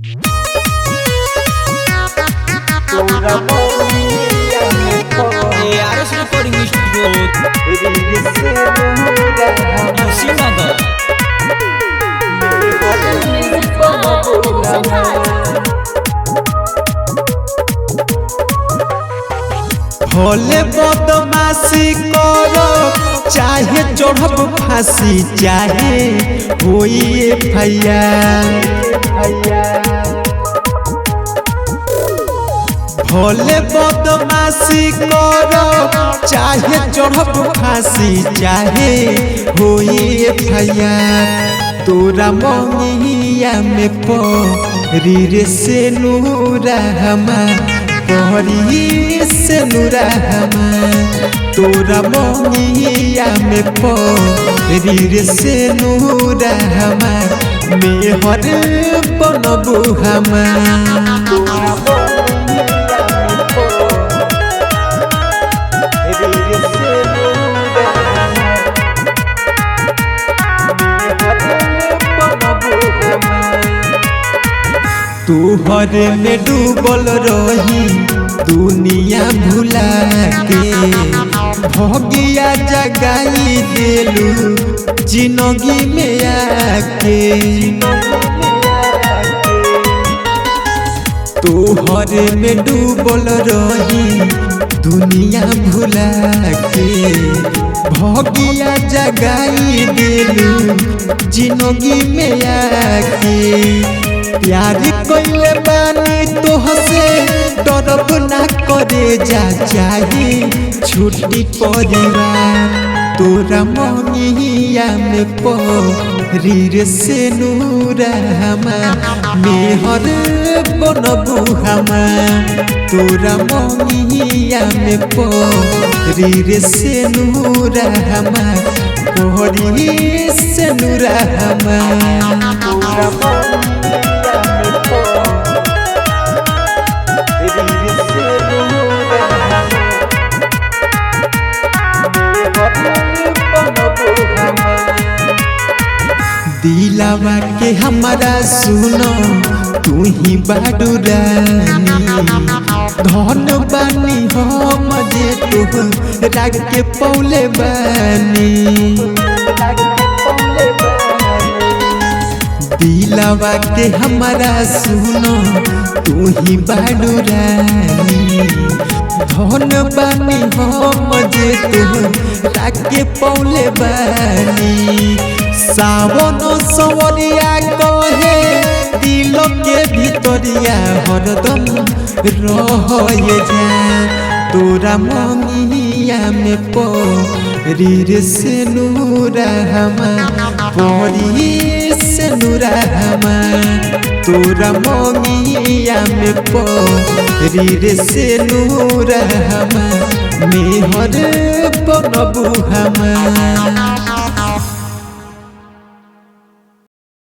ARS Recording Studio Srinagar. Bhole बदमाशी करो चाहे चढ़ब फांसी चाहे होई भोले बदमाशी करो चाहे चढ़ब फांसी चाहे होई तोरा मंगिया में परी रे से नूरा परी से नूरा तोरा मंगिया में परी रे से नूरा मेहर बनबू तुहरे में डूबल रही दुनिया भुला के भगिया जगाई देलू जिंदगी में आके तुहरे में डूबल रही दुनिया भुला के भगिया जगाई देलू जिंदगी में आके प्यार कइले बानी तोहसे डरब ना करे जा चाहे छुट्टी परिवार तोरा मंगिया में परी रे से नूरा मेहर बनबू तोरा मंगिया में परी रे से नूरा परी से नूरा दिलावा के हमारा सुनो तू ही बाडू रानी धन बानी हम जे तू राग के पौले बानी दिलावा के हमारा सुनो तू ही बाडू रानी धन बानी हम जे तू राग के पौले बानी सावन सवरिया कहे दिल के भितरिया हरदम रहे जा तोरा मंगिया में परी रे से नूरा परी से नूरा तोरा मंगिया में परी रे से नूरा मेहर बनबू